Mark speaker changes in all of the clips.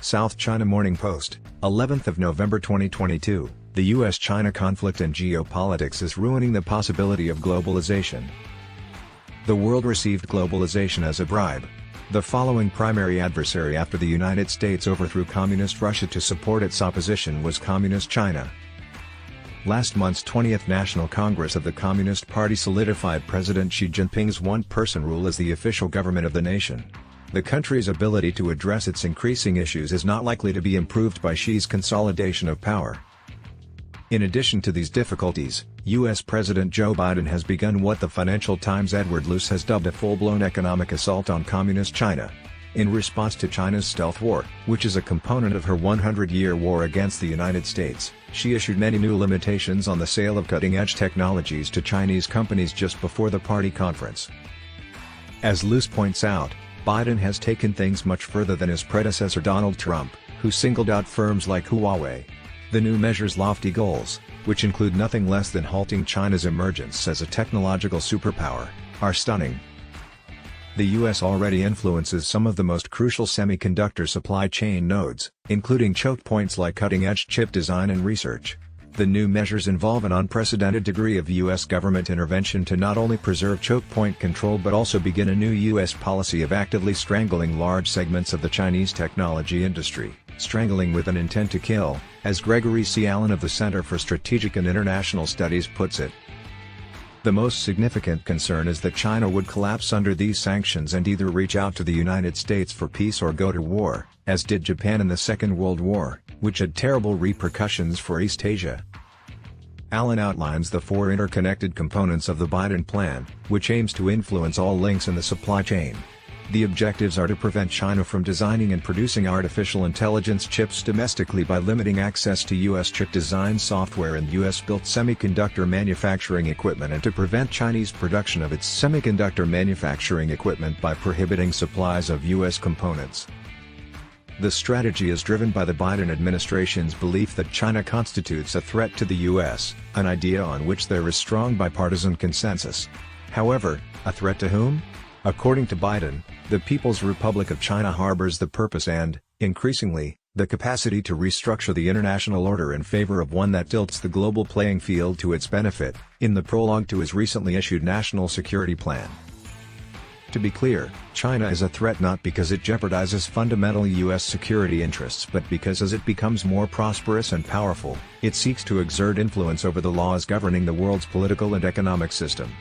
Speaker 1: South China Morning Post, 11th of November 2022, the US-China conflict and geopolitics is ruining the possibility of globalization. The world received globalization as a bribe. The following primary adversary after the United States overthrew Communist Russia to support its opposition was Communist China. Last month's 20th National Congress of the Communist Party solidified President Xi Jinping's one-person rule as the official government of the nation. The country's ability to address its increasing issues is not likely to be improved by Xi's consolidation of power. In addition to these difficulties, U.S. President Joe Biden has begun what the Financial Times Edward Luce has dubbed a full-blown economic assault on Communist China. In response to China's stealth war, which is a component of her 100-year war against the United States, she issued many new limitations on the sale of cutting-edge technologies to Chinese companies just before the party conference. As Luce points out, Biden has taken things much further than his predecessor Donald Trump, who singled out firms like Huawei. The new measure's lofty goals, which include nothing less than halting China's emergence as a technological superpower, are stunning. The U.S. already influences some of the most crucial semiconductor supply chain nodes, including choke points like cutting-edge chip design and research. The new measures involve an unprecedented degree of U.S. government intervention to not only preserve choke point control but also begin a new U.S. policy of actively strangling large segments of the Chinese technology industry, strangling with an intent to kill, as Gregory C. Allen of the Center for Strategic and International Studies puts it. The most significant concern is that China would collapse under these sanctions and either reach out to the United States for peace or go to war, as did Japan in the Second World War, which had terrible repercussions for East Asia. Allen outlines the four interconnected components of the Biden plan, which aims to influence all links in the supply chain. The objectives are to prevent China from designing and producing artificial intelligence chips domestically by limiting access to U.S. chip design software and U.S.-built semiconductor manufacturing equipment and to prevent Chinese production of its semiconductor manufacturing equipment by prohibiting supplies of U.S. components. The strategy is driven by the Biden administration's belief that China constitutes a threat to the U.S., an idea on which there is strong bipartisan consensus. However, a threat to whom? According to Biden, the People's Republic of China harbors the purpose and, increasingly, the capacity to restructure the international order in favor of one that tilts the global playing field to its benefit, in the prologue to his recently issued National Security Plan. To be clear, China is a threat not because it jeopardizes fundamental U.S. security interests but because as it becomes more prosperous and powerful, it seeks to exert influence over the laws governing the world's political and economic system.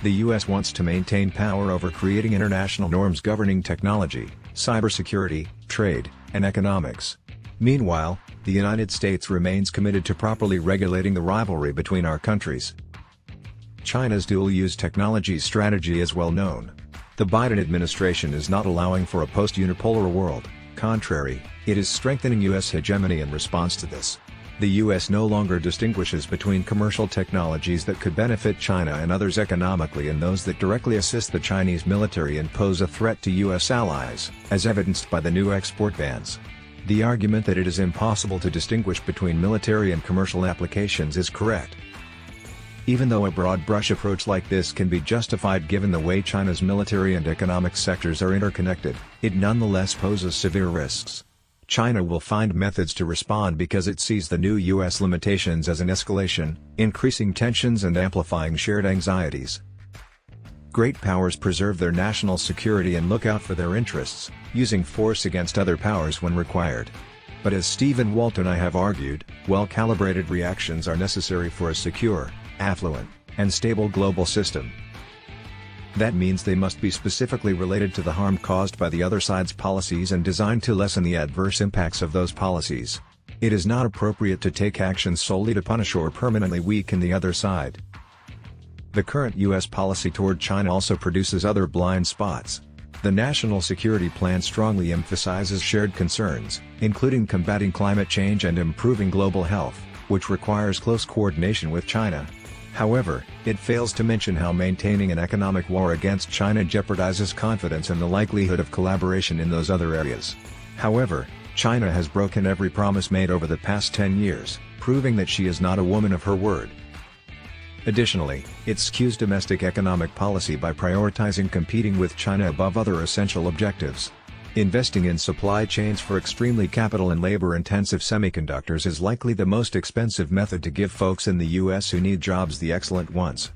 Speaker 1: The U.S. wants to maintain power over creating international norms governing technology, cybersecurity, trade, and economics. Meanwhile, the United States remains committed to properly regulating the rivalry between our countries. China's dual-use technology strategy is well known. The Biden administration is not allowing for a post-unipolar world, contrary, it is strengthening U.S. hegemony in response to this. The U.S. no longer distinguishes between commercial technologies that could benefit China and others economically and those that directly assist the Chinese military and pose a threat to U.S. allies, as evidenced by the new export bans. The argument that it is impossible to distinguish between military and commercial applications is correct. Even though a broad-brush approach like this can be justified given the way China's military and economic sectors are interconnected, it nonetheless poses severe risks. China will find methods to respond because it sees the new U.S. limitations as an escalation, increasing tensions and amplifying shared anxieties. Great powers preserve their national security and look out for their interests, using force against other powers when required. But as Stephen Walt and I have argued, well-calibrated reactions are necessary for a secure, affluent, and stable global system. That means they must be specifically related to the harm caused by the other side's policies and designed to lessen the adverse impacts of those policies. It is not appropriate to take action solely to punish or permanently weaken the other side. The current U.S. policy toward China also produces other blind spots. The National Security Plan strongly emphasizes shared concerns, including combating climate change and improving global health, which requires close coordination with China. However, it fails to mention how maintaining an economic war against China jeopardizes confidence and the likelihood of collaboration in those other areas. However, China has broken every promise made over the past 10 years, proving that she is not a woman of her word. Additionally, it skews domestic economic policy by prioritizing competing with China above other essential objectives. Investing in supply chains for extremely capital and labor-intensive semiconductors is likely the most expensive method to give folks in the US who need jobs the excellent ones.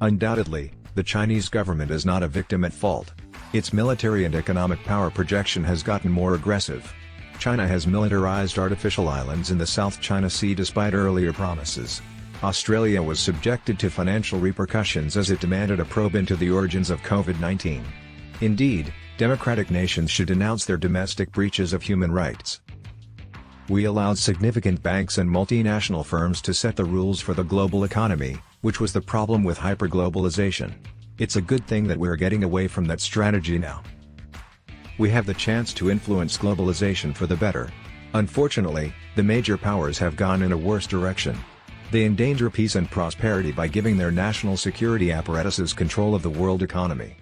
Speaker 1: Undoubtedly, the Chinese government is not a victim at fault. Its military and economic power projection has gotten more aggressive. China has militarized artificial islands in the South China Sea despite earlier promises. Australia was subjected to financial repercussions as it demanded a probe into the origins of COVID-19. Indeed, democratic nations should denounce their domestic breaches of human rights. We allowed significant banks and multinational firms to set the rules for the global economy, which was the problem with hyperglobalization. It's a good thing that we're getting away from that strategy now. We have the chance to influence globalization for the better. Unfortunately, the major powers have gone in a worse direction. They endanger peace and prosperity by giving their national security apparatuses control of the world economy.